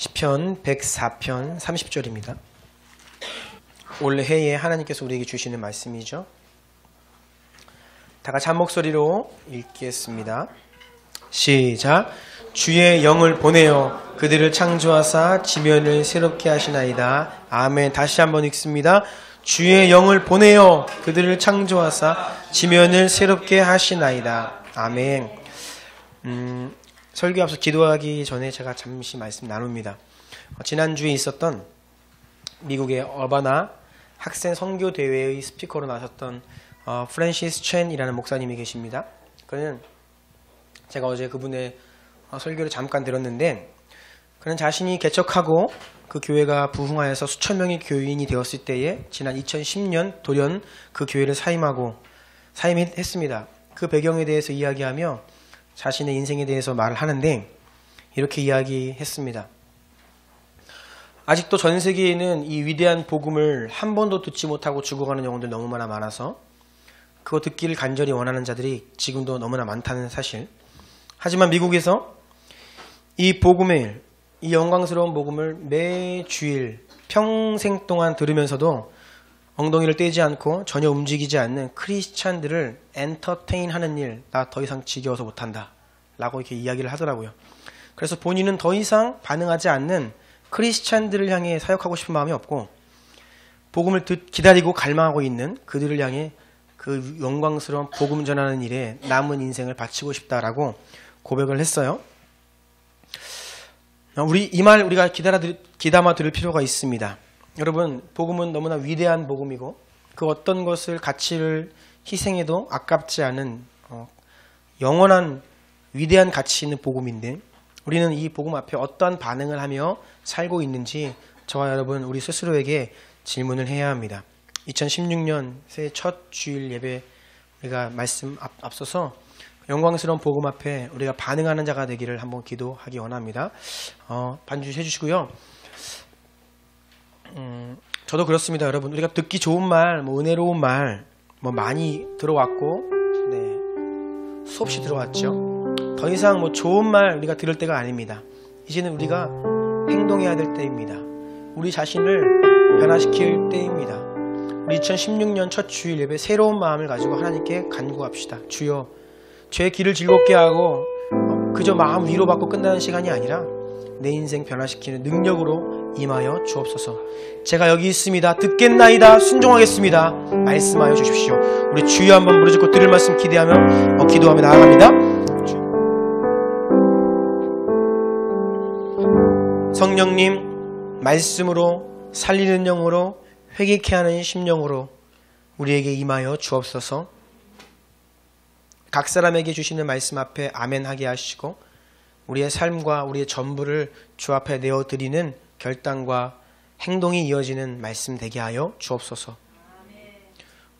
시편 104편 30절입니다. 올해에 하나님께서 우리에게 주시는 말씀이죠. 다 같이 한 목소리로 읽겠습니다. 시작. 주의 영을 보내어 그들을 창조하사 지면을 새롭게 하시나이다. 아멘. 다시 한번 읽습니다. 주의 영을 보내어 그들을 창조하사 지면을 새롭게 하시나이다. 아멘. 설교 앞서 기도하기 전에 제가 잠시 말씀 나눕니다. 지난주에 있었던 미국의 어바나 학생 선교 대회의 스피커로 나섰던 프랜시스 첸이라는 목사님이 계십니다. 그는 제가 어제 그분의 설교를 잠깐 들었는데, 그는 자신이 개척하고 그 교회가 부흥하여서 수천 명의 교인이 되었을 때에 지난 2010년 돌연 그 교회를 사임했습니다. 그 배경에 대해서 이야기하며 자신의 인생에 대해서 말을 하는데 이렇게 이야기했습니다. 아직도 전 세계에는 이 위대한 복음을 한 번도 듣지 못하고 죽어가는 영혼들 너무나 많아서 그거 듣기를 간절히 원하는 자들이 지금도 너무나 많다는 사실. 하지만 미국에서 이 복음을, 이 영광스러운 복음을 매 주일 평생 동안 들으면서도 엉덩이를 떼지 않고 전혀 움직이지 않는 크리스찬들을 엔터테인하는 일, 나 더 이상 지겨워서 못한다 라고 이렇게 이야기를 하더라고요. 그래서 본인은 더 이상 반응하지 않는 크리스찬들을 향해 사역하고 싶은 마음이 없고, 복음을 기다리고 갈망하고 있는 그들을 향해 그 영광스러운 복음 전하는 일에 남은 인생을 바치고 싶다라고 고백을 했어요. 이 말 우리가 귀담아 들을 필요가 있습니다. 여러분, 복음은 너무나 위대한 복음이고 그 어떤 것을 가치를 희생해도 아깝지 않은 영원한 위대한 가치 있는 복음인데, 우리는 이 복음 앞에 어떠한 반응을 하며 살고 있는지 저와 여러분 우리 스스로에게 질문을 해야 합니다. 2016년 새해 첫 주일 예배 우리가 말씀 앞서서 영광스러운 복음 앞에 우리가 반응하는 자가 되기를 한번 기도하기 원합니다. 반주해 주시고요. 저도 그렇습니다. 여러분, 우리가 듣기 좋은 말, 은혜로운 말 많이 들어왔고, 수없이 들어왔죠. 더 이상 좋은 말 우리가 들을 때가 아닙니다. 이제는 우리가 행동해야 될 때입니다. 우리 자신을 변화시킬 때입니다. 우리 2016년 첫 주일 예배 새로운 마음을 가지고 하나님께 간구합시다. 주여, 제 길을 즐겁게 하고 그저 마음 위로받고 끝나는 시간이 아니라 내 인생 변화시키는 능력으로 임하여 주옵소서. 제가 여기 있습니다. 듣겠나이다. 순종하겠습니다. 말씀하여 주십시오. 우리 주여 한번 무릎 꿇고 들을 말씀 기대하며 기도하며 나아갑니다. 성령님, 말씀으로 살리는 영으로 회개케 하는 심령으로 우리에게 임하여 주옵소서. 각 사람에게 주시는 말씀 앞에 아멘 하게 하시고 우리의 삶과 우리의 전부를 주 앞에 내어드리는 결단과 행동이 이어지는 말씀 되게 하여 주옵소서.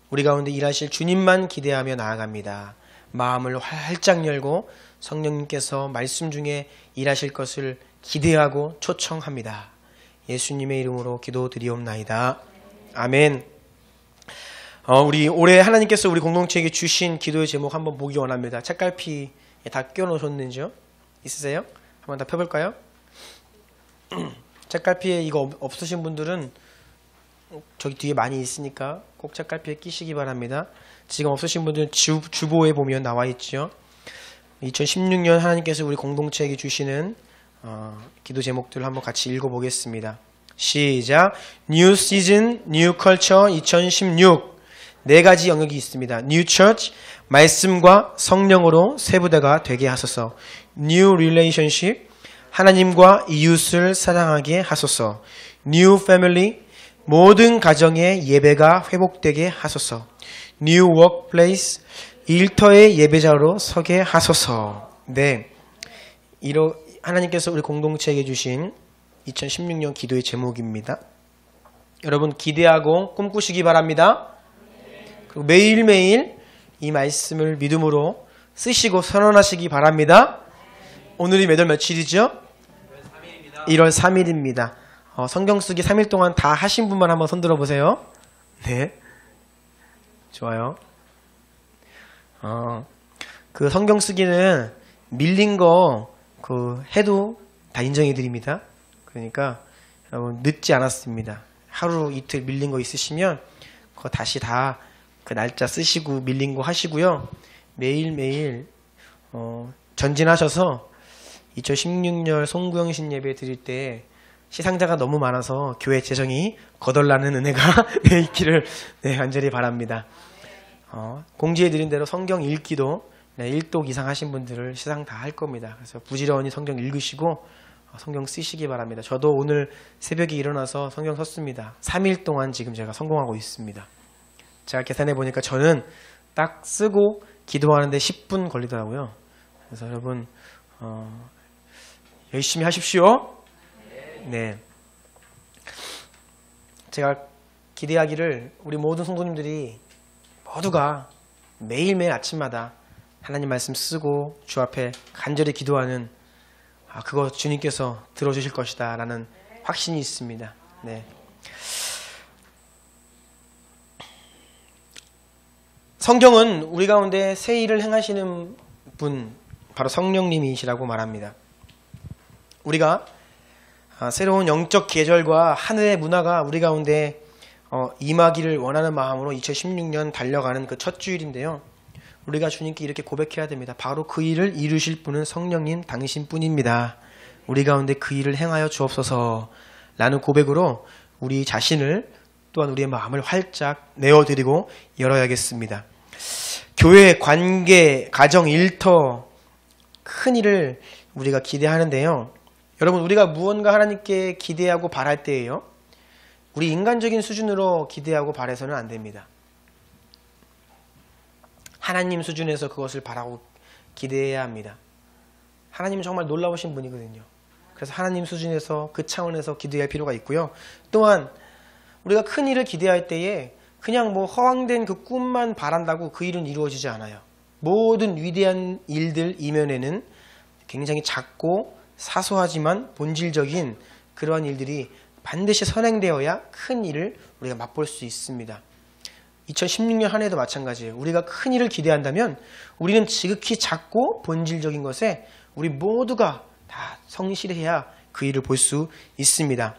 우리 가운데 일하실 주님만 기대하며 나아갑니다. 마음을 활짝 열고 성령님께서 말씀 중에 일하실 것을 기대하고 초청합니다. 예수님의 이름으로 기도드리옵나이다. 아멘. 우리 올해 하나님께서 우리 공동체에게 주신 기도의 제목 한번 보기 원합니다. 책갈피 다 껴놓으셨는지요? 있으세요? 한번 다 펴볼까요? 책갈피에 이거 없으신 분들은 저기 뒤에 많이 있으니까 꼭 책갈피에 끼시기 바랍니다. 지금 없으신 분들은 주보에 보면 나와 있죠. 2016년 하나님께서 우리 공동체에게 주시는 기도 제목들을 한번 같이 읽어보겠습니다. 시작. New Season, New Culture 2016. 4가지 영역이 있습니다. New Church, 말씀과 성령으로 세부대가 되게 하소서. New Relationship, 하나님과 이웃을 사랑하게 하소서. New Family, 모든 가정의 예배가 회복되게 하소서. New Workplace, 일터의 예배자로 서게 하소서. 하나님께서 우리 공동체에게 주신 2016년 기도의 제목입니다. 여러분, 기대하고 꿈꾸시기 바랍니다. 그리고 매일매일 이 말씀을 믿음으로 쓰시고 선언하시기 바랍니다. 오늘이 몇 월 며칠이죠? 1월 3일입니다. 성경 쓰기 3일 동안 다 하신 분만 한번 손들어 보세요. 네, 좋아요. 그 성경 쓰기는 밀린 거 해도 다 인정해 드립니다. 그러니까 여러분 늦지 않았습니다. 하루 이틀 밀린 거 있으시면 그거 다시 다 그 날짜 쓰시고 밀린 거 하시고요. 매일매일 전진하셔서 2016년 송구영신 예배 드릴 때 시상자가 너무 많아서 교회 재정이 거덜나는 은혜가 있기를 간절히 바랍니다. 공지해드린 대로 성경 읽기도 1독 이상 하신 분들을 시상 다 할 겁니다. 그래서 부지런히 성경 읽으시고 성경 쓰시기 바랍니다. 저도 오늘 새벽에 일어나서 성경 썼습니다. 3일 동안 지금 제가 성공하고 있습니다. 제가 계산해 보니까 저는 딱 쓰고 기도하는데 10분 걸리더라고요. 그래서 여러분 열심히 하십시오. 네, 제가 기대하기를 우리 모든 성도님들이 모두가 매일매일 아침마다 하나님 말씀 쓰고 주 앞에 간절히 기도하는 그거 주님께서 들어주실 것이다 라는 확신이 있습니다. 네. 성경은 우리 가운데 새 일을 행하시는 분 바로 성령님이시라고 말합니다. 우리가 새로운 영적 계절과 하늘의 문화가 우리 가운데 임하기를 원하는 마음으로 2016년 달려가는 그 첫 주일인데요. 우리가 주님께 이렇게 고백해야 됩니다. 바로 그 일을 이루실 분은 성령님 당신뿐입니다. 우리 가운데 그 일을 행하여 주옵소서 라는 고백으로 우리 자신을 또한 우리의 마음을 활짝 내어드리고 열어야겠습니다. 교회, 관계, 가정, 일터 큰 일을 우리가 기대하는데요. 여러분 우리가 무언가 하나님께 기대하고 바랄 때에요. 우리 인간적인 수준으로 기대하고 바라서는 안 됩니다. 하나님 수준에서 그것을 바라고 기대해야 합니다. 하나님은 정말 놀라우신 분이거든요. 그래서 하나님 수준에서 그 차원에서 기도할 필요가 있고요. 또한 우리가 큰 일을 기대할 때에 그냥 허황된 그 꿈만 바란다고 그 일은 이루어지지 않아요. 모든 위대한 일들 이면에는 굉장히 작고 사소하지만 본질적인 그러한 일들이 반드시 선행되어야 큰 일을 우리가 맛볼 수 있습니다. 2016년 한 해도 마찬가지예요. 우리가 큰 일을 기대한다면 우리는 지극히 작고 본질적인 것에 우리 모두가 다 성실해야 그 일을 볼 수 있습니다.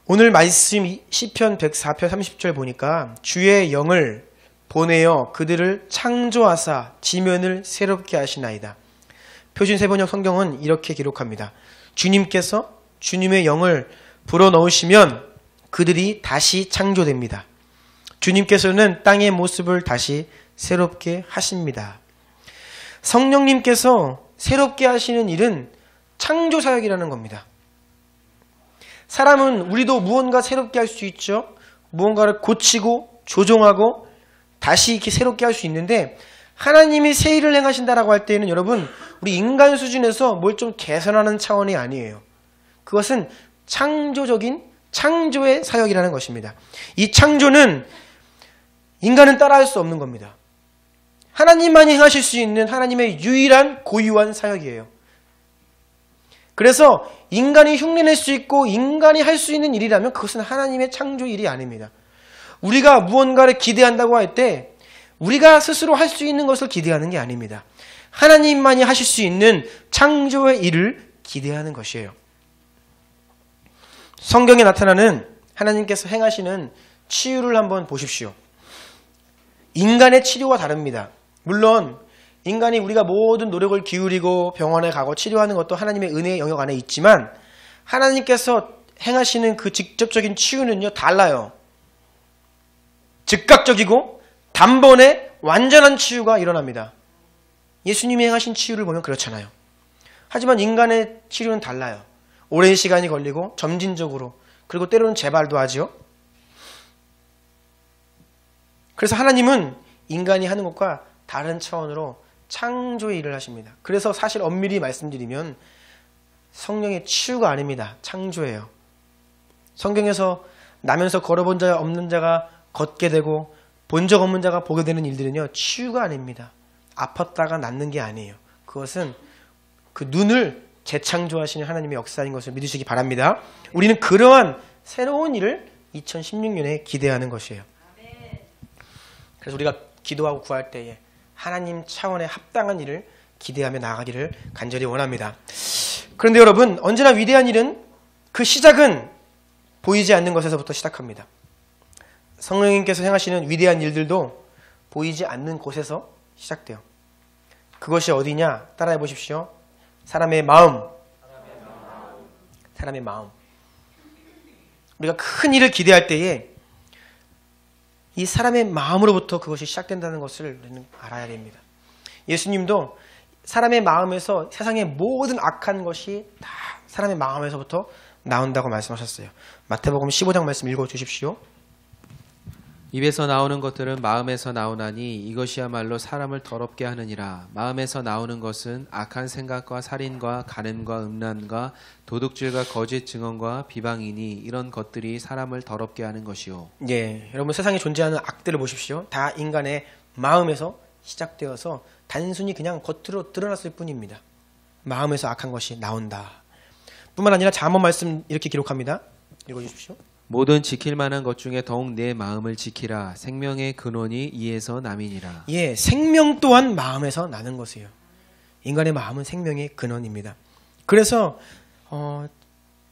오늘 말씀 시편 104편 30절 보니까 주의 영을 보내어 그들을 창조하사 지면을 새롭게 하시나이다. 표준 세번역 성경은 이렇게 기록합니다. 주님께서 주님의 영을 불어넣으시면 그들이 다시 창조됩니다. 주님께서는 땅의 모습을 다시 새롭게 하십니다. 성령님께서 새롭게 하시는 일은 창조사역이라는 겁니다. 사람은 우리도 무언가 새롭게 할 수 있죠. 무언가를 고치고 조종하고 다시 이렇게 새롭게 할 수 있는데 하나님이 새 일을 행하신다라고 할 때에는 여러분 우리 인간 수준에서 뭘 좀 개선하는 차원이 아니에요. 그것은 창조적인 창조의 사역이라는 것입니다. 이 창조는 인간은 따라할 수 없는 겁니다. 하나님만이 행하실 수 있는 하나님의 유일한 고유한 사역이에요. 그래서 인간이 흉내낼 수 있고 인간이 할 수 있는 일이라면 그것은 하나님의 창조 일이 아닙니다. 우리가 무언가를 기대한다고 할 때 우리가 스스로 할 수 있는 것을 기대하는 게 아닙니다. 하나님만이 하실 수 있는 창조의 일을 기대하는 것이에요. 성경에 나타나는 하나님께서 행하시는 치유를 한번 보십시오. 인간의 치료가 다릅니다. 물론 인간이 우리가 모든 노력을 기울이고 병원에 가고 치료하는 것도 하나님의 은혜의 영역 안에 있지만 하나님께서 행하시는 그 직접적인 치유는요 달라요. 즉각적이고 단번에 완전한 치유가 일어납니다. 예수님이 행하신 치유를 보면 그렇잖아요. 하지만 인간의 치료는 달라요. 오랜 시간이 걸리고 점진적으로 그리고 때로는 재발도 하죠. 그래서 하나님은 인간이 하는 것과 다른 차원으로 창조의 일을 하십니다. 그래서 사실 엄밀히 말씀드리면 성령의 치유가 아닙니다. 창조예요. 성경에서 나면서 걸어본 자 없는 자가 걷게 되고 본 적 없는 자가 보게 되는 일들은요 치유가 아닙니다. 아팠다가 낫는 게 아니에요. 그것은 그 눈을 재창조하시는 하나님의 역사인 것을 믿으시기 바랍니다. 우리는 그러한 새로운 일을 2016년에 기대하는 것이에요. 그래서 우리가 기도하고 구할 때에 하나님 차원의 합당한 일을 기대하며 나아가기를 간절히 원합니다. 그런데 여러분 언제나 위대한 일은 그 시작은 보이지 않는 것에서부터 시작합니다. 성령님께서 행하시는 위대한 일들도 보이지 않는 곳에서 시작돼요. 그것이 어디냐? 따라해 보십시오. 사람의 마음. 사람의 마음. 우리가 큰 일을 기대할 때에 이 사람의 마음으로부터 그것이 시작된다는 것을 우리는 알아야 됩니다. 예수님도 사람의 마음에서 세상의 모든 악한 것이 다 사람의 마음에서부터 나온다고 말씀하셨어요. 마태복음 15장 말씀 읽어주십시오. 입에서 나오는 것들은 마음에서 나오나니 이것이야말로 사람을 더럽게 하느니라. 마음에서 나오는 것은 악한 생각과 살인과 간음과 음란과 도둑질과 거짓 증언과 비방이니 이런 것들이 사람을 더럽게 하는 것이요. 예, 여러분 세상에 존재하는 악들을 보십시오. 다 인간의 마음에서 시작되어서 단순히 그냥 겉으로 드러났을 뿐입니다. 마음에서 악한 것이 나온다. 뿐만 아니라 잠언 말씀 이렇게 기록합니다. 읽어주십시오. 모든 지킬 만한 것 중에 더욱 내 마음을 지키라. 생명의 근원이 이에서 남이니라. 예, 생명 또한 마음에서 나는 것이에요. 인간의 마음은 생명의 근원입니다. 그래서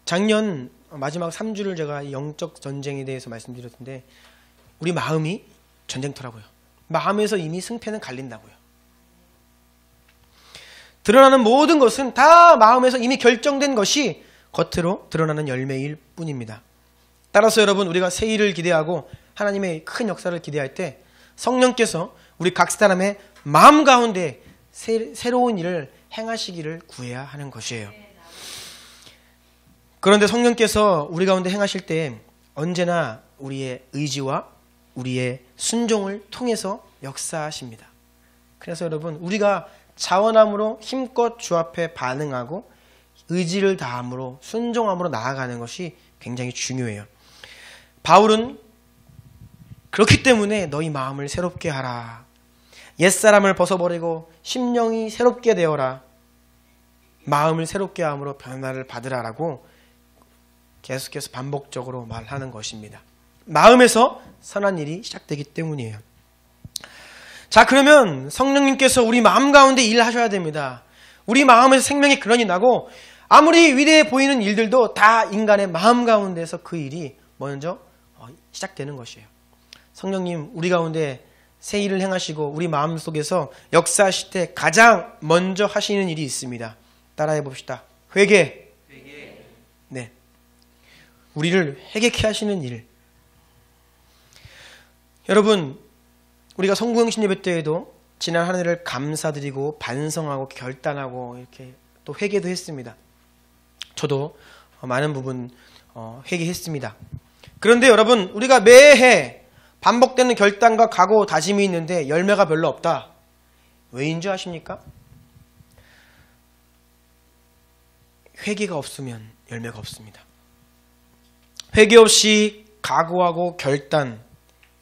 작년 마지막 3주를 제가 영적 전쟁에 대해서 말씀드렸는데 우리 마음이 전쟁터라고요. 마음에서 이미 승패는 갈린다고요. 드러나는 모든 것은 다 마음에서 이미 결정된 것이 겉으로 드러나는 열매일 뿐입니다. 따라서 여러분 우리가 새 일을 기대하고 하나님의 큰 역사를 기대할 때 성령께서 우리 각 사람의 마음 가운데 새로운 일을 행하시기를 구해야 하는 것이에요. 그런데 성령께서 우리 가운데 행하실 때 언제나 우리의 의지와 우리의 순종을 통해서 역사하십니다. 그래서 여러분 우리가 자원함으로 힘껏 주 앞에 반응하고 의지를 다함으로 순종함으로 나아가는 것이 굉장히 중요해요. 바울은 그렇기 때문에 너희 마음을 새롭게 하라. 옛사람을 벗어버리고 심령이 새롭게 되어라. 마음을 새롭게 함으로 변화를 받으라라고 계속해서 반복적으로 말하는 것입니다. 마음에서 선한 일이 시작되기 때문이에요. 자, 그러면 성령님께서 우리 마음 가운데 일하셔야 됩니다. 우리 마음에서 생명의 근원이 나고 아무리 위대해 보이는 일들도 다 인간의 마음 가운데서 그 일이 먼저 시작되는 것이에요. 성령님 우리 가운데 새 일을 행하시고 우리 마음속에서 역사하실 때 가장 먼저 하시는 일이 있습니다. 따라해 봅시다. 회개. 네, 우리를 회개케 하시는 일. 여러분 우리가 성구영신 예배 때에도 지난 한 해를 감사드리고 반성하고 결단하고 이렇게 또 회개도 했습니다. 저도 많은 부분 회개했습니다. 그런데 여러분 우리가 매해 반복되는 결단과 각오 다짐이 있는데 열매가 별로 없다. 왜인 줄 아십니까? 회개가 없으면 열매가 없습니다. 회개 없이 각오하고 결단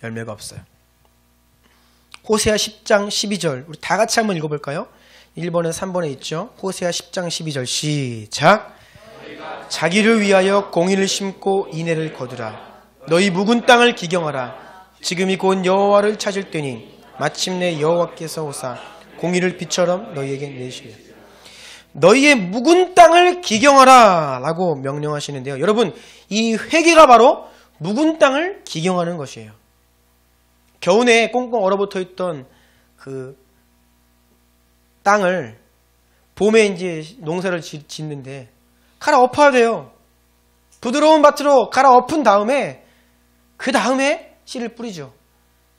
열매가 없어요. 호세아 10장 12절 우리 다 같이 한번 읽어볼까요? 1번에 3번에 있죠. 호세아 10장 12절 시작. 자기를 위하여 공의를 심고 인애를 거두라. 너희 묵은 땅을 기경하라. 지금이 곧 여호와를 찾을 때니 마침내 여호와께서 오사 공의를 빛처럼 너희에게 내시리라. 너희의 묵은 땅을 기경하라 라고 명령하시는데요. 여러분 이 회개가 바로 묵은 땅을 기경하는 것이에요. 겨우내 꽁꽁 얼어붙어 있던 그 땅을 봄에 이제 농사를 짓는데 갈아엎어야 돼요. 부드러운 밭으로 갈아엎은 다음에 그 다음에 씨를 뿌리죠.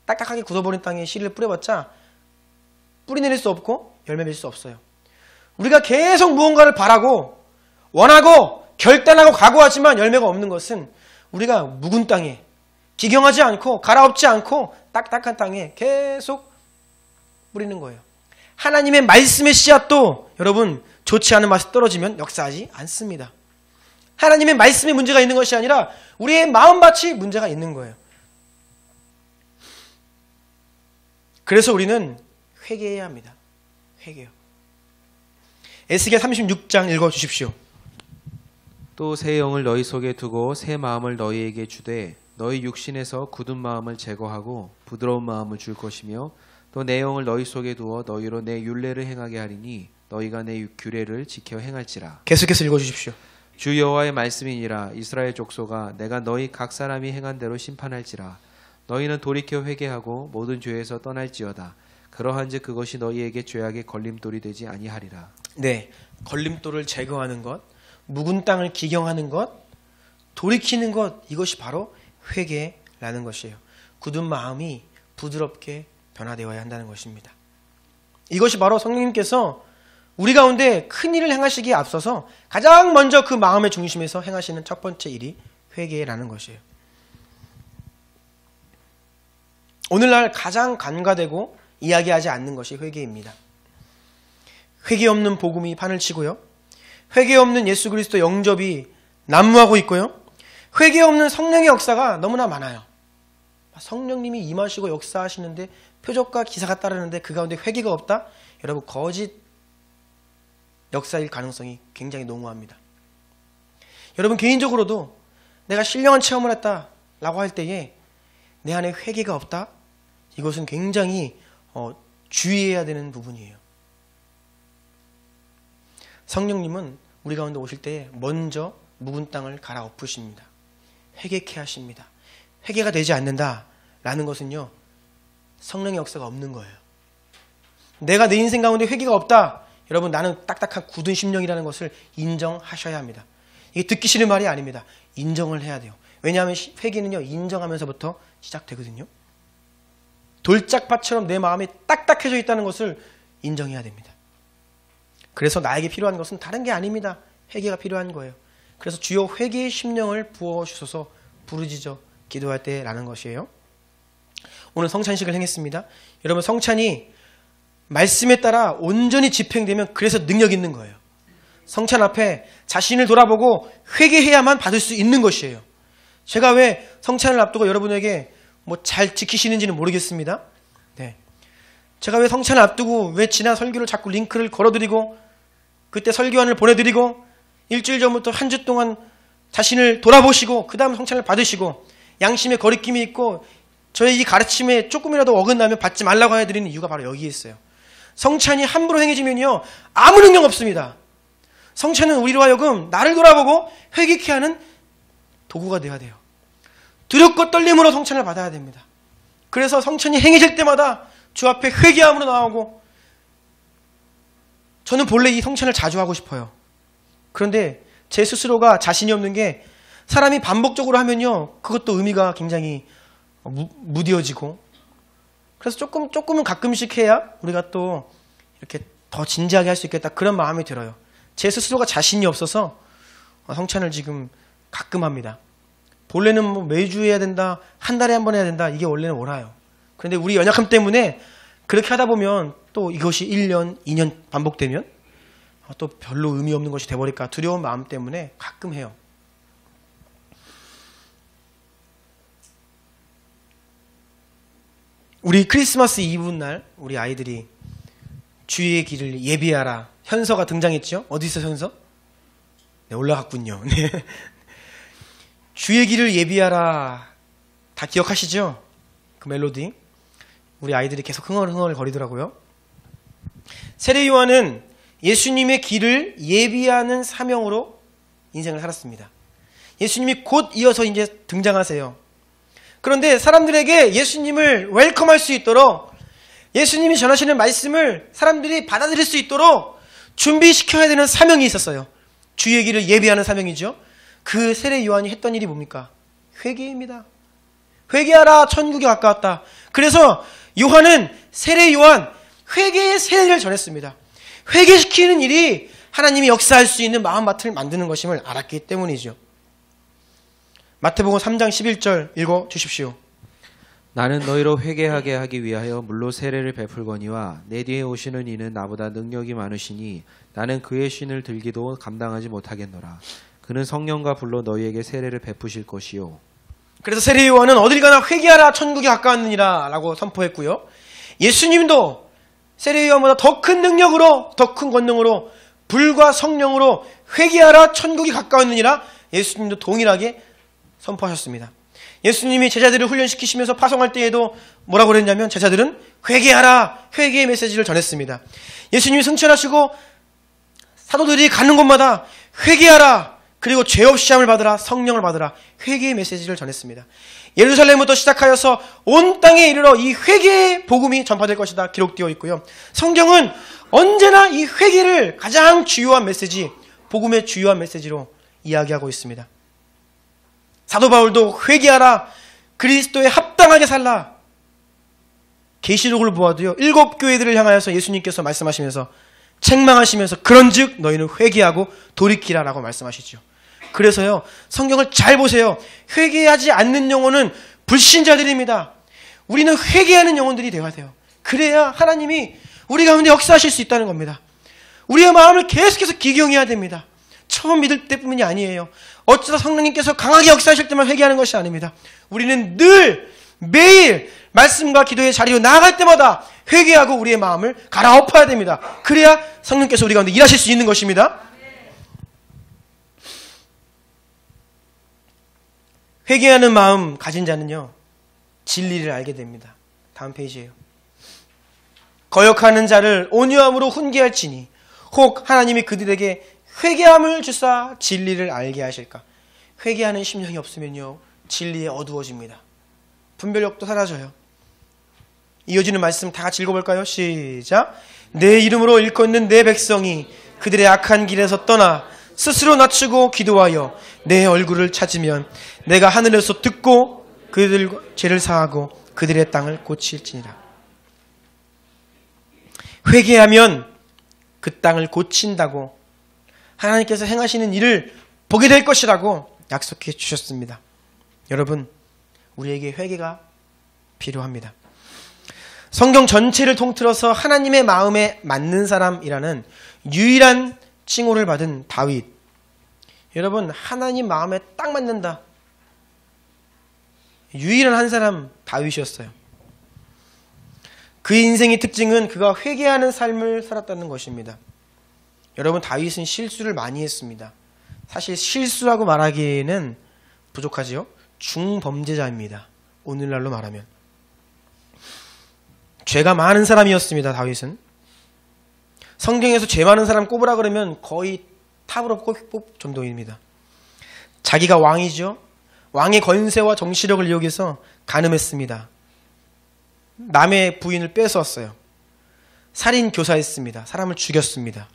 딱딱하게 굳어버린 땅에 씨를 뿌려봤자 뿌리 내릴 수 없고 열매 맺을 수 없어요. 우리가 계속 무언가를 바라고 원하고 결단하고 각오하지만 열매가 없는 것은 우리가 묵은 땅에 기경하지 않고 갈아엎지 않고 딱딱한 땅에 계속 뿌리는 거예요. 하나님의 말씀의 씨앗도 여러분 좋지 않은 맛이 떨어지면 역사하지 않습니다. 하나님의 말씀에 문제가 있는 것이 아니라 우리의 마음밭이 문제가 있는 거예요. 그래서 우리는 회개해야 합니다. 회개요. 에스겔 36장 읽어주십시오. 또 새 영을 너희 속에 두고 새 마음을 너희에게 주되 너희 육신에서 굳은 마음을 제거하고 부드러운 마음을 줄 것이며 또 내 영을 너희 속에 두어 너희로 내 율례를 행하게 하리니 너희가 내 규례를 지켜 행할지라. 계속해서 읽어주십시오. 주 여호와의 말씀이니라. 이스라엘 족속아, 내가 너희 각 사람이 행한 대로 심판할지라. 너희는 돌이켜 회개하고 모든 죄에서 떠날지어다. 그러한즉 그것이 너희에게 죄악의 걸림돌이 되지 아니하리라. 네, 걸림돌을 제거하는 것, 묵은 땅을 기경하는 것, 돌이키는 것, 이것이 바로 회개라는 것이에요. 굳은 마음이 부드럽게 변화되어야 한다는 것입니다. 이것이 바로 성령님께서 우리 가운데 큰 일을 행하시기에 앞서서 가장 먼저 그 마음의 중심에서 행하시는 첫 번째 일이 회개라는 것이에요. 오늘날 가장 간과되고 이야기하지 않는 것이 회개입니다. 회개 없는 복음이 판을 치고요. 회개 없는 예수 그리스도 영접이 난무하고 있고요. 회개 없는 성령의 역사가 너무나 많아요. 성령님이 임하시고 역사하시는데 표적과 기사가 따르는데 그 가운데 회개가 없다? 여러분, 거짓 역사일 가능성이 굉장히 농후합니다. 여러분, 개인적으로도 내가 신령한 체험을 했다라고 할 때에 내 안에 회개가 없다? 이것은 굉장히 주의해야 되는 부분이에요. 성령님은 우리 가운데 오실 때 먼저 묵은 땅을 갈아엎으십니다. 회개케 하십니다. 회개가 되지 않는다라는 것은요, 성령의 역사가 없는 거예요. 내가 내 인생 가운데 회개가 없다. 여러분, 나는 딱딱한 굳은 심령이라는 것을 인정하셔야 합니다. 이게 듣기 싫은 말이 아닙니다. 인정을 해야 돼요. 왜냐하면 회개는요, 인정하면서부터 시작되거든요. 돌짝밭처럼 내 마음이 딱딱해져 있다는 것을 인정해야 됩니다. 그래서 나에게 필요한 것은 다른 게 아닙니다. 회개가 필요한 거예요. 그래서 주여 회개의 심령을 부어주소서 부르짖어 기도할 때라는 것이에요. 오늘 성찬식을 행했습니다. 여러분, 성찬이 말씀에 따라 온전히 집행되면 그래서 능력 있는 거예요. 성찬 앞에 자신을 돌아보고 회개해야만 받을 수 있는 것이에요. 제가 왜 성찬을 앞두고 여러분에게 잘 지키시는지는 모르겠습니다. 네. 제가 왜 성찬을 앞두고 왜 지난 설교를 자꾸 링크를 걸어드리고 그때 설교안을 보내드리고 일주일 전부터 한 주 동안 자신을 돌아보시고 그 다음 성찬을 받으시고 양심의 거리낌이 있고 저의 이 가르침에 조금이라도 어긋나면 받지 말라고 해드리는 이유가 바로 여기에 있어요. 성찬이 함부로 행해지면요, 아무 능력 없습니다. 성찬은 우리로 하여금 나를 돌아보고 회개케 하는 도구가 되어야 돼요. 두렵고 떨림으로 성찬을 받아야 됩니다. 그래서 성찬이 행해질 때마다 주 앞에 회개함으로 나오고, 저는 본래 이 성찬을 자주 하고 싶어요. 그런데 제 스스로가 자신이 없는 게, 사람이 반복적으로 하면요, 그것도 의미가 굉장히 무뎌지고, 그래서 조금은 가끔씩 해야 우리가 또 이렇게 더 진지하게 할 수 있겠다, 그런 마음이 들어요. 제 스스로가 자신이 없어서 성찬을 지금 가끔 합니다. 본래는 매주 해야 된다, 한 달에 한 번 해야 된다, 이게 원래는 옳아요. 그런데 우리 연약함 때문에 그렇게 하다 보면 또 이것이 1년, 2년 반복되면 또 별로 의미 없는 것이 돼버릴까 두려운 마음 때문에 가끔 해요. 우리 크리스마스 이브 날 우리 아이들이 주의 길을 예비하라, 현서가 등장했죠. 어디 있어 현서? 네, 올라갔군요. 네. 주의 길을 예비하라, 다 기억하시죠? 그 멜로디. 우리 아이들이 계속 흥얼흥얼 거리더라고요. 세례 요한은 예수님의 길을 예비하는 사명으로 인생을 살았습니다. 예수님이 곧 이어서 이제 등장하세요. 그런데 사람들에게 예수님을 웰컴할 수 있도록, 예수님이 전하시는 말씀을 사람들이 받아들일 수 있도록 준비시켜야 되는 사명이 있었어요. 주의 길을 예비하는 사명이죠. 그 세례 요한이 했던 일이 뭡니까? 회개입니다. 회개하라, 천국이 가까웠다. 그래서 요한은, 세례 요한, 회개의 세례를 전했습니다. 회개시키는 일이 하나님이 역사할 수 있는 마음밭을 만드는 것임을 알았기 때문이죠. 마태복음 3장 11절 읽어주십시오. 나는 너희로 회개하게 하기 위하여 물로 세례를 베풀거니와 내 뒤에 오시는 이는 나보다 능력이 많으시니 나는 그의 신을 들기도 감당하지 못하겠노라. 그는 성령과 불로 너희에게 세례를 베푸실 것이요. 그래서 세례 요한은 어딜 가나 회개하라, 천국이 가까웠느니라 라고 선포했고요. 예수님도 세례 요한보다 더 큰 능력으로, 더 큰 권능으로, 불과 성령으로 회개하라, 천국이 가까웠느니라 예수님도 동일하게 선포하셨습니다. 예수님이 제자들을 훈련시키시면서 파송할 때에도 뭐라고 그랬냐면, 제자들은 회개하라, 회개의 메시지를 전했습니다. 예수님이 승천하시고 사도들이 가는 곳마다 회개하라, 그리고 죄 없이 함을 받으라, 성령을 받으라, 회개의 메시지를 전했습니다. 예루살렘부터 시작하여서 온 땅에 이르러 이 회개의 복음이 전파될 것이다 기록되어 있고요. 성경은 언제나 이 회개를 가장 주요한 메시지, 복음의 주요한 메시지로 이야기하고 있습니다. 사도 바울도 회개하라, 그리스도에 합당하게 살라. 계시록을 보아도요, 7 교회들을 향하여서 예수님께서 말씀하시면서 책망하시면서 그런즉 너희는 회개하고 돌이키라 라고 말씀하시죠. 그래서요, 성경을 잘 보세요. 회개하지 않는 영혼은 불신자들입니다. 우리는 회개하는 영혼들이 되어야 돼요. 그래야 하나님이 우리 가운데 역사하실 수 있다는 겁니다. 우리의 마음을 계속해서 기경해야 됩니다. 처음 믿을 때뿐만이 아니에요. 어쩌다 성령님께서 강하게 역사하실 때만 회개하는 것이 아닙니다. 우리는 늘 매일 말씀과 기도의 자리로 나아갈 때마다 회개하고 우리의 마음을 갈아엎어야 됩니다. 그래야 성령께서 우리 가운데 일하실 수 있는 것입니다. 회개하는 마음 가진 자는요, 진리를 알게 됩니다. 다음 페이지예요. 거역하는 자를 온유함으로 훈계할지니 혹 하나님이 그들에게 회개함을 주사 진리를 알게 하실까. 회개하는 심령이 없으면요, 진리에 어두워집니다. 분별력도 사라져요. 이어지는 말씀 다 같이 읽어볼까요? 시작. 내 이름으로 일컫는 내 백성이 그들의 악한 길에서 떠나 스스로 낮추고 기도하여 내 얼굴을 찾으면 내가 하늘에서 듣고 그들 죄를 사하고 그들의 땅을 고칠지니라. 회개하면 그 땅을 고친다고, 하나님께서 행하시는 일을 보게 될 것이라고 약속해 주셨습니다. 여러분, 우리에게 회개가 필요합니다. 성경 전체를 통틀어서 하나님의 마음에 맞는 사람이라는 유일한 칭호를 받은 다윗. 여러분, 하나님 마음에 딱 맞는다. 유일한 한 사람 다윗이었어요. 그의 인생의 특징은 그가 회개하는 삶을 살았다는 것입니다. 여러분, 다윗은 실수를 많이 했습니다. 사실 실수라고 말하기에는 부족하지요. 중범죄자입니다. 오늘날로 말하면. 죄가 많은 사람이었습니다. 다윗은. 성경에서 죄 많은 사람 꼽으라 그러면 거의 탑으로 뽑을 정도입니다. 자기가 왕이죠. 왕의 권세와 정치력을 이용해서 간음했습니다. 남의 부인을 뺏어왔어요. 살인 교사했습니다. 사람을 죽였습니다.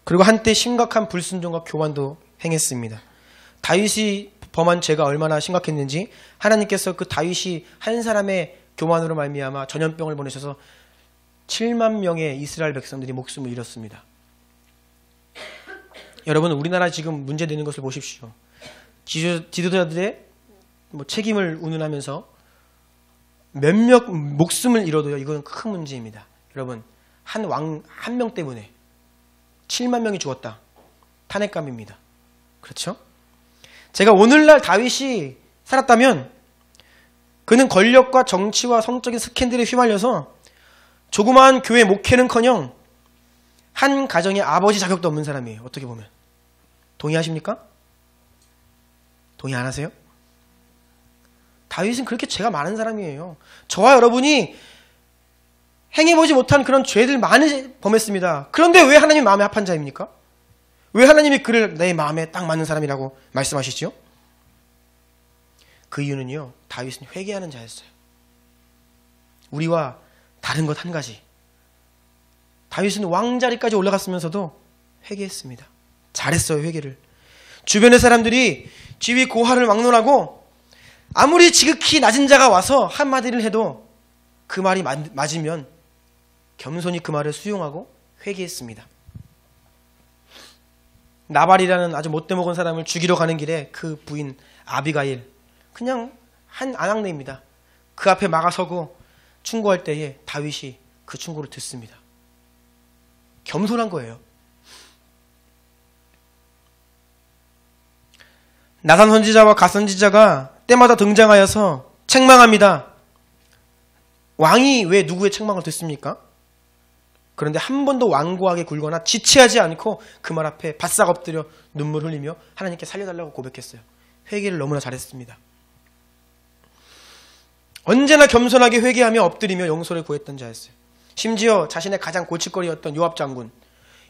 그리고 한때 심각한 불순종과 교만도 행했습니다. 다윗이 범한 죄가 얼마나 심각했는지 하나님께서 그 다윗이 한 사람의 교만으로 말미암아 전염병을 보내셔서 7만 명의 이스라엘 백성들이 목숨을 잃었습니다. 여러분, 우리나라 지금 문제되는 것을 보십시오. 지도자들의 책임을 운운하면서 몇몇 목숨을 잃어도요, 이건 큰 문제입니다. 여러분, 한 왕 한 명 때문에 7만 명이 죽었다. 탄핵감입니다. 그렇죠? 제가 오늘날 다윗이 살았다면 그는 권력과 정치와 성적인 스캔들에 휘말려서 조그마한 교회 목회는커녕 한 가정의 아버지 자격도 없는 사람이에요. 어떻게 보면. 동의하십니까? 동의 안 하세요? 다윗은 그렇게 죄가 많은 사람이에요. 저와 여러분이 행해보지 못한 그런 죄들 많이 범했습니다. 그런데 왜 하나님 마음에 합한 자입니까? 왜 하나님이 그를 내 마음에 딱 맞는 사람이라고 말씀하시죠? 그 이유는요, 다윗은 회개하는 자였어요. 우리와 다른 것 한 가지. 다윗은 왕자리까지 올라갔으면서도 회개했습니다. 잘했어요, 회개를. 주변의 사람들이 지위 고하를 막론하고 아무리 지극히 낮은 자가 와서 한마디를 해도 그 말이 맞으면 겸손히 그 말을 수용하고 회개했습니다. 나발이라는 아주 못돼 먹은 사람을 죽이러 가는 길에 그 부인 아비가일, 그냥 한 아낙네입니다. 그 앞에 막아서고 충고할 때에 다윗이 그 충고를 듣습니다. 겸손한 거예요. 나단 선지자와 갓 선지자가 때마다 등장하여서 책망합니다. 왕이 왜 누구의 책망을 듣습니까? 그런데 한 번도 완고하게 굴거나 지체하지 않고 그 말 앞에 바싹 엎드려 눈물 흘리며 하나님께 살려달라고 고백했어요. 회개를 너무나 잘했습니다. 언제나 겸손하게 회개하며 엎드리며 용서를 구했던 자였어요. 심지어 자신의 가장 골칫거리였던 요압 장군,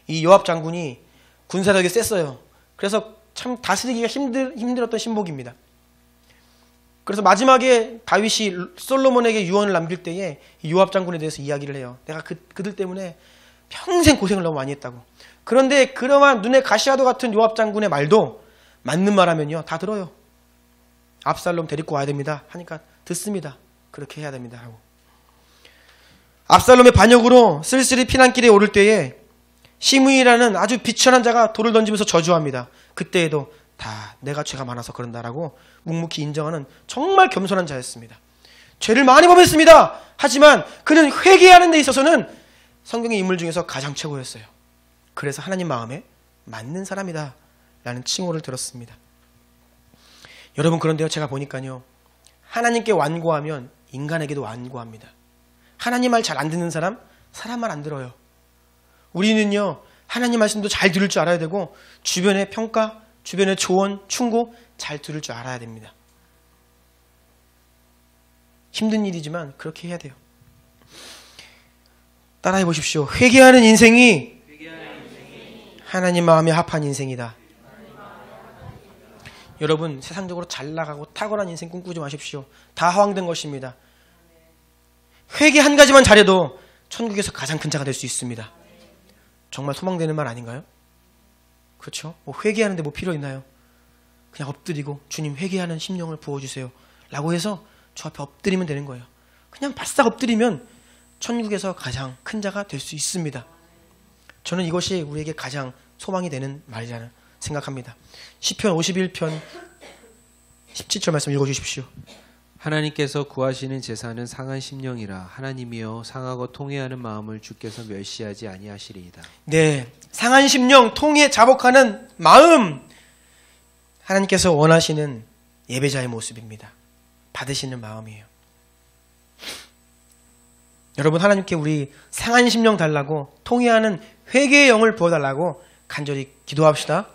이 요압 장군이 군사력이 셌어요. 그래서 참 다스리기가 힘들었던 신복입니다. 그래서 마지막에 다윗이 솔로몬에게 유언을 남길 때에 요압 장군에 대해서 이야기를 해요. 내가 그들 때문에 평생 고생을 너무 많이 했다고. 그런데 그러한 눈에 가시와도 같은 요압 장군의 말도 맞는 말하면요 다 들어요. 압살롬 데리고 와야 됩니다 하니까 듣습니다. 그렇게 해야 됩니다 하고. 압살롬의 반역으로 쓸쓸히 피난길에 오를 때에 시므이라는 아주 비천한 자가 돌을 던지면서 저주합니다. 그때에도 다 내가 죄가 많아서 그런다라고 묵묵히 인정하는 정말 겸손한 자였습니다. 죄를 많이 범했습니다. 하지만 그는 회개하는 데 있어서는 성경의 인물 중에서 가장 최고였어요. 그래서 하나님 마음에 맞는 사람이다 라는 칭호를 들었습니다. 여러분, 그런데요 제가 보니까요 하나님께 완고하면 인간에게도 완고합니다. 하나님 말 잘 안 듣는 사람 말 안 들어요. 우리는요 하나님 말씀도 잘 들을 줄 알아야 되고 주변의 평가, 주변의 조언, 충고 잘 들을 줄 알아야 됩니다. 힘든 일이지만 그렇게 해야 돼요. 따라해 보십시오. 회개하는 인생이 하나님 마음에 합한 인생이다. 여러분, 세상적으로 잘 나가고 탁월한 인생 꿈꾸지 마십시오. 다 허황된 것입니다. 회개 한 가지만 잘해도 천국에서 가장 큰 자가 될 수 있습니다. 정말 소망되는 말 아닌가요? 그렇죠? 뭐 회개하는데 뭐 필요 있나요? 그냥 엎드리고 주님 회개하는 심령을 부어주세요 라고 해서 주 앞에 엎드리면 되는 거예요. 그냥 바싹 엎드리면 천국에서 가장 큰 자가 될 수 있습니다. 저는 이것이 우리에게 가장 소망이 되는 말이라는 생각합니다. 시편 51편 17절 말씀 읽어주십시오. 하나님께서 구하시는 제사는 상한 심령이라. 하나님이여 상하고 통회하는 마음을 주께서 멸시하지 아니하시리이다. 네, 상한 심령, 통해 자복하는 마음, 하나님께서 원하시는 예배자의 모습입니다. 받으시는 마음이에요. 여러분, 하나님께 우리 상한 심령 달라고, 통해하는 회개의 영을 부어달라고 간절히 기도합시다.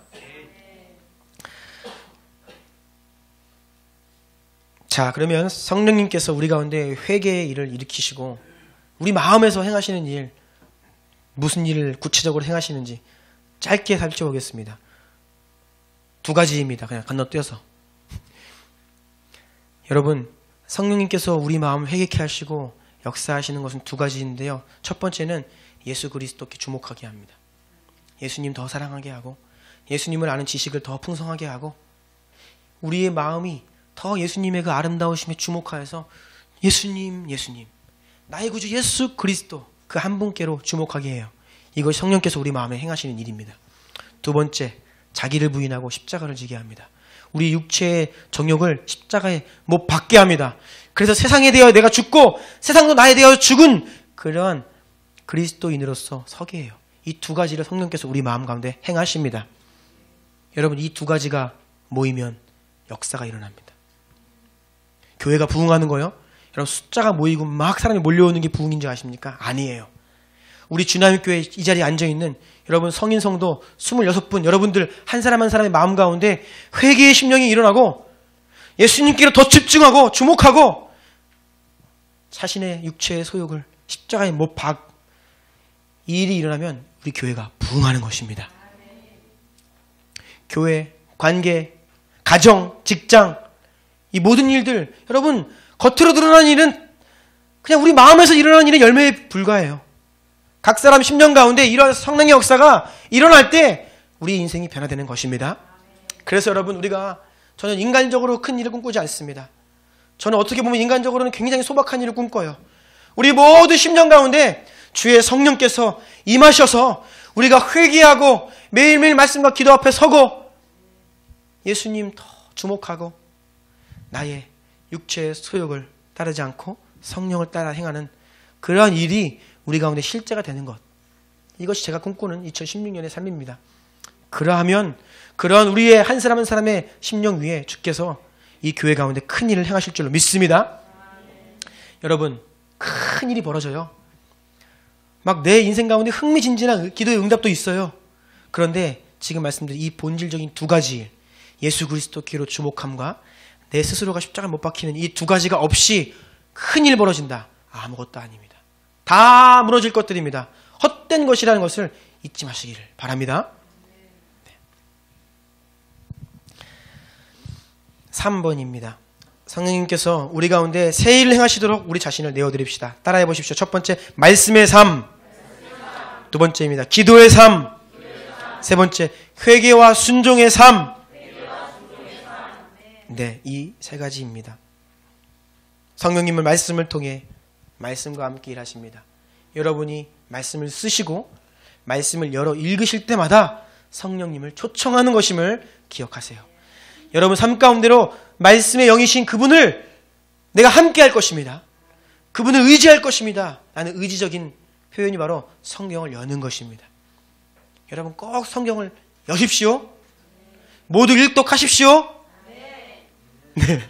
자, 그러면 성령님께서 우리 가운데 회개의 일을 일으키시고 우리 마음에서 행하시는 일, 무슨 일을 구체적으로 행하시는지 짧게 살펴보겠습니다. 두 가지입니다. 그냥 건너뛰어서. 여러분, 성령님께서 우리 마음을 회개케 하시고 역사하시는 것은 두 가지인데요. 첫 번째는 예수 그리스도께 주목하게 합니다. 예수님 더 사랑하게 하고 예수님을 아는 지식을 더 풍성하게 하고 우리의 마음이 더 예수님의 그 아름다우심에 주목하여서 예수님, 나의 구주 예수 그리스도 그 한 분께로 주목하게 해요. 이것이 성령께서 우리 마음에 행하시는 일입니다. 두 번째, 자기를 부인하고 십자가를 지게 합니다. 우리 육체의 정욕을 십자가에 못 박게 합니다. 그래서 세상에 대하여 내가 죽고 세상도 나에 대하여 죽은 그런 그리스도인으로서 서게 해요. 이 두 가지를 성령께서 우리 마음 가운데 행하십니다. 여러분, 이 두 가지가 모이면 역사가 일어납니다. 교회가 부흥하는 거요? 여러분, 숫자가 모이고 막 사람이 몰려오는 게 부흥인 줄 아십니까? 아니에요. 우리 주남교회 이 자리에 앉아있는 여러분 성인 성도 26분, 여러분들 한 사람 한 사람의 마음 가운데 회개의 심령이 일어나고 예수님께로 더 집중하고 주목하고 자신의 육체의 소욕을 십자가에 못 박, 이 일이 일어나면 우리 교회가 부흥하는 것입니다. 교회, 관계, 가정, 직장, 이 모든 일들, 여러분, 겉으로 드러난 일은 그냥 우리 마음에서 일어나는 일의 열매에 불과해요. 각 사람 심령 가운데 이런 성령의 역사가 일어날 때 우리 인생이 변화되는 것입니다. 그래서 여러분, 저는 인간적으로 큰 일을 꿈꾸지 않습니다. 저는 어떻게 보면 인간적으로는 굉장히 소박한 일을 꿈꿔요. 우리 모두 심령 가운데 주의 성령께서 임하셔서 우리가 회개하고 매일매일 말씀과 기도 앞에 서고 예수님 더 주목하고 나의 육체의 소욕을 따르지 않고 성령을 따라 행하는 그러한 일이 우리 가운데 실제가 되는 것. 이것이 제가 꿈꾸는 2016년의 삶입니다. 그러하면 그러한 우리의 한 사람 한 사람의 심령 위에 주께서 이 교회 가운데 큰 일을 행하실 줄로 믿습니다. 여러분, 큰 일이 벌어져요. 막 내 인생 가운데 흥미진진한 기도의 응답도 있어요. 그런데 지금 말씀드린 이 본질적인 두 가지 일, 예수 그리스도께로 주목함과 내 스스로가 십자가를 못 박히는 이 두 가지가 없이 큰 일 벌어진다. 아무것도 아닙니다. 다 무너질 것들입니다. 헛된 것이라는 것을 잊지 마시기를 바랍니다. 네. 3번입니다. 성령님께서 우리 가운데 새 일을 행하시도록 우리 자신을 내어드립시다. 따라해 보십시오. 첫 번째, 말씀의 삶. 두 번째입니다. 기도의 삶. 세 번째, 회개와 순종의 삶. 네, 이 세 가지입니다. 성령님은 말씀을 통해 말씀과 함께 일하십니다. 여러분이 말씀을 쓰시고 말씀을 열어 읽으실 때마다 성령님을 초청하는 것임을 기억하세요. 여러분 삶 가운데로 말씀의 영이신 그분을 내가 함께 할 것입니다. 그분을 의지할 것입니다. 라는 의지적인 표현이 바로 성경을 여는 것입니다. 여러분 꼭 성경을 여십시오. 모두 일독하십시오. 네.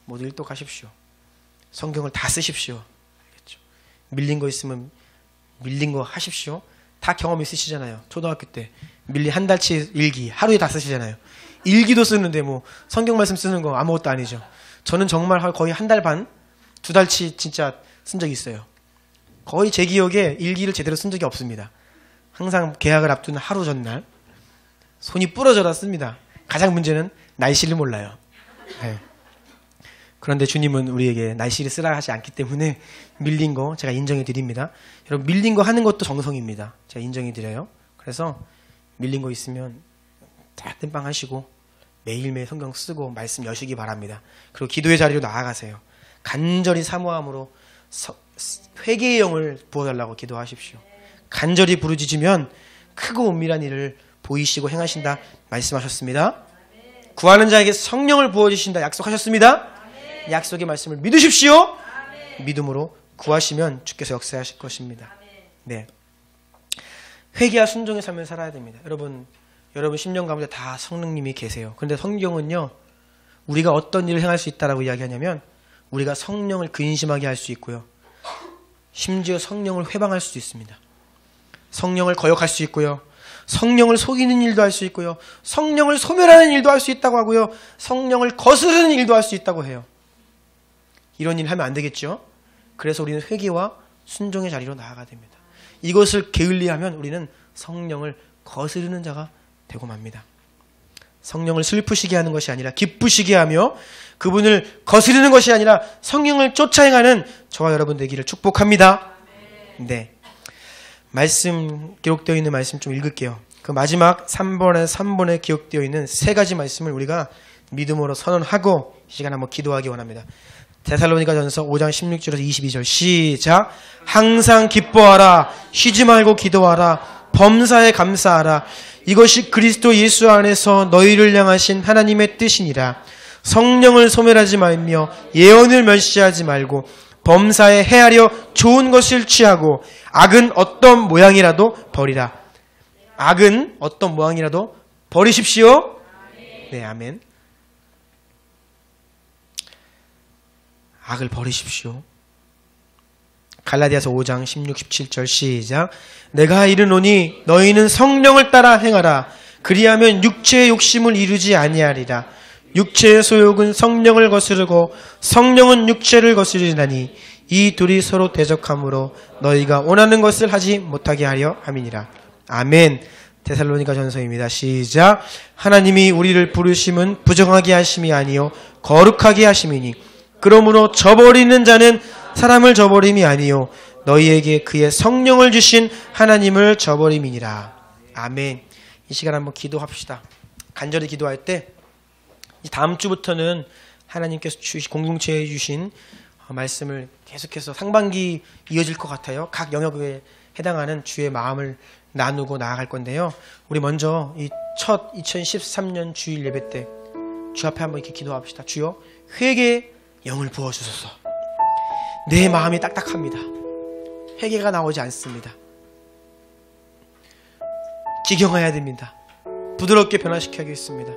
모두 일독하십시오. 성경을 다 쓰십시오. 알겠죠? 밀린 거 있으면 밀린 거 하십시오. 다 경험 있으시잖아요. 초등학교 때 밀린 한 달치 일기 하루에 다 쓰시잖아요. 일기도 쓰는데 뭐 성경 말씀 쓰는 거 아무것도 아니죠. 저는 정말 거의 한 달 반, 두 달치 진짜 쓴 적이 있어요. 거의 제 기억에 일기를 제대로 쓴 적이 없습니다. 항상 계약을 앞두는 하루 전날 손이 부러져라 씁니다. 가장 문제는 날씨를 몰라요. 네. 그런데 주님은 우리에게 날씨를 쓰라 하지 않기 때문에 밀린 거 제가 인정해 드립니다. 여러분 밀린 거 하는 것도 정성입니다. 제가 인정해 드려요. 그래서 밀린 거 있으면 다 땜빵 하시고 매일매일 성경 쓰고 말씀 여시기 바랍니다. 그리고 기도의 자리로 나아가세요. 간절히 사모함으로 회개의 영을 부어달라고 기도하십시오. 간절히 부르짖으면 크고 은밀한 일을 보이시고 행하신다 말씀하셨습니다. 구하는 자에게 성령을 부어주신다 약속하셨습니다. 약속의 말씀을 믿으십시오. 믿음으로 구하시면 주께서 역사하실 것입니다. 네, 회개와 순종의 삶을 살아야 됩니다. 여러분 심령 가운데 다 성령님이 계세요. 그런데 성경은요, 우리가 어떤 일을 행할 수 있다라고 이야기하냐면 우리가 성령을 근심하게 할 수 있고요, 심지어 성령을 회방할 수도 있습니다. 성령을 거역할 수 있고요, 성령을 속이는 일도 할 수 있고요, 성령을 소멸하는 일도 할 수 있다고 하고요, 성령을 거스르는 일도 할 수 있다고 해요. 이런 일 하면 안 되겠죠. 그래서 우리는 회개와 순종의 자리로 나아가야 됩니다. 이것을 게을리하면 우리는 성령을 거스르는 자가 되고 맙니다. 성령을 슬프시게 하는 것이 아니라 기쁘시게 하며 그분을 거스르는 것이 아니라 성령을 쫓아 행하는 저와 여러분 되기를 축복합니다. 네, 말씀 기록되어 있는 말씀 좀 읽을게요. 그 마지막 3번에 기록되어 있는 세 가지 말씀을 우리가 믿음으로 선언하고 이 시간 한번 기도하기 원합니다. 데살로니가전서 5장 16절에서 22절 시작. 항상 기뻐하라, 쉬지 말고 기도하라, 범사에 감사하라. 이것이 그리스도 예수 안에서 너희를 향하신 하나님의 뜻이니라. 성령을 소멸하지 말며 예언을 멸시하지 말고 범사에 해하려 좋은 것을 취하고 악은 어떤 모양이라도 버리라. 악은 어떤 모양이라도 버리십시오. 네, 아멘. 악을 버리십시오. 갈라디아서 5장 16, 17절 시작. 내가 이르노니 너희는 성령을 따라 행하라. 그리하면 육체의 욕심을 이루지 아니하리라. 육체의 소욕은 성령을 거스르고 성령은 육체를 거스르나니 이 둘이 서로 대적하므로 너희가 원하는 것을 하지 못하게 하려 함이니라. 아멘. 데살로니가 전서입니다. 시작. 하나님이 우리를 부르심은 부정하게 하심이 아니요 거룩하게 하심이니 그러므로 저버리는 자는 사람을 저버림이 아니요 너희에게 그의 성령을 주신 하나님을 저버림이니라. 아멘. 이 시간 한번 기도합시다. 간절히 기도할 때 다음 주부터는 하나님께서 공동체에 주신 말씀을 계속해서 상반기 이어질 것 같아요. 각 영역에 해당하는 주의 마음을 나누고 나아갈 건데요. 우리 먼저 이 첫 2013년 주일 예배 때 주 앞에 한번 이렇게 기도합시다. 주여, 회개의 영을 부어주소서. 내 마음이 딱딱합니다. 회개가 나오지 않습니다. 기경해야 됩니다. 부드럽게 변화시켜야겠습니다.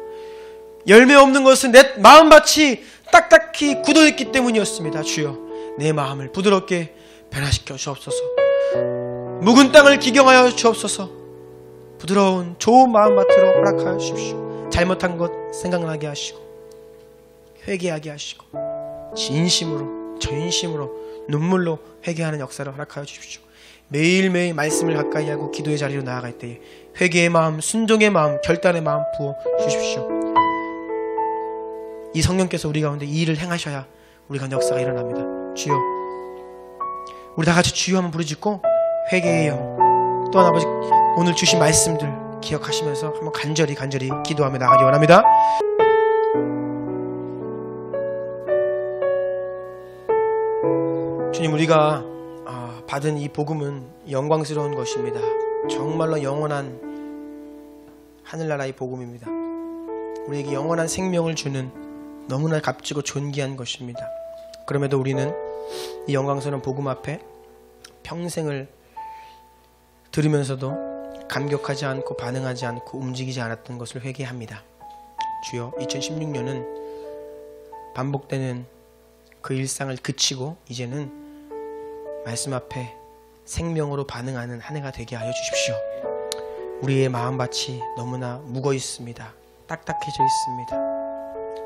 열매 없는 것은 내 마음밭이 딱딱히 굳어있기 때문이었습니다. 주여, 내 마음을 부드럽게 변화시켜 주옵소서. 묵은 땅을 기경하여 주옵소서. 부드러운 좋은 마음밭으로 허락하여 주십시오. 잘못한 것 생각나게 하시고 회개하게 하시고 진심으로 전심으로 눈물로 회개하는 역사를 허락하여 주십시오. 매일매일 말씀을 가까이 하고 기도의 자리로 나아갈 때에 회개의 마음, 순종의 마음, 결단의 마음 부어 주십시오. 이 성령께서 우리 가운데 이 일을 행하셔야 우리 가운데 역사가 일어납니다. 주여, 우리 다 같이 주여 한번 부르짖고 회개의 영, 또한 아버지 오늘 주신 말씀들 기억하시면서 한번 간절히 기도하며 나가기 원합니다. 주님, 우리가 받은 이 복음은 영광스러운 것입니다. 정말로 영원한 하늘나라의 복음입니다. 우리에게 영원한 생명을 주는 너무나 값지고 존귀한 것입니다. 그럼에도 우리는 이 영광스러운 복음 앞에 평생을 들으면서도 감격하지 않고 반응하지 않고 움직이지 않았던 것을 회개합니다. 주여, 2016년은 반복되는 그 일상을 그치고 이제는 말씀 앞에 생명으로 반응하는 한 해가 되게 하여 주십시오. 우리의 마음밭이 너무나 묵어 있습니다. 딱딱해져 있습니다.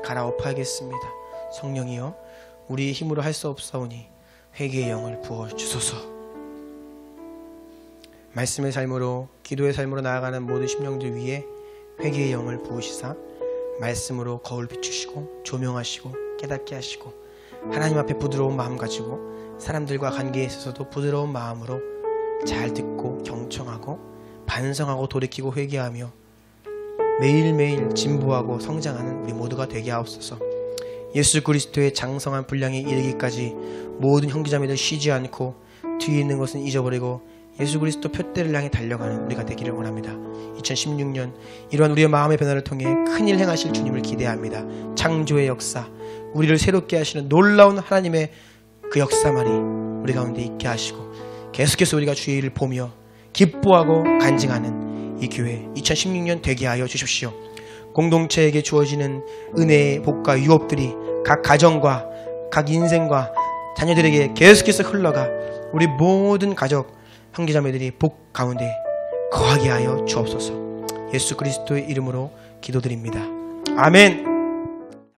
갈아엎어야겠습니다. 성령이여, 우리의 힘으로 할 수 없사오니 회개의 영을 부어주소서. 말씀의 삶으로, 기도의 삶으로 나아가는 모든 심령들 위에 회개의 영을 부으시사 말씀으로 거울 비추시고 조명하시고 깨닫게 하시고 하나님 앞에 부드러운 마음 가지고 사람들과 관계에 있어서도 부드러운 마음으로 잘 듣고 경청하고 반성하고 돌이키고 회개하며 매일매일 진보하고 성장하는 우리 모두가 되게 하옵소서. 예수 그리스도의 장성한 분량에 이르기까지 모든 형제자매들 쉬지 않고 뒤에 있는 것은 잊어버리고 예수 그리스도 표대를 향해 달려가는 우리가 되기를 원합니다. 2016년 이러한 우리의 마음의 변화를 통해 큰일 행하실 주님을 기대합니다. 창조의 역사, 우리를 새롭게 하시는 놀라운 하나님의 그 역사만이 우리 가운데 있게 하시고 계속해서 우리가 주의 일을 보며 기뻐하고 간증하는 이 교회 2016년 되게 하여 주십시오. 공동체에게 주어지는 은혜의 복과 유업들이 각 가정과 각 인생과 자녀들에게 계속해서 흘러가 우리 모든 가족 형제자매들이 복 가운데 거하게 하여 주옵소서. 예수 그리스도의 이름으로 기도드립니다. 아멘.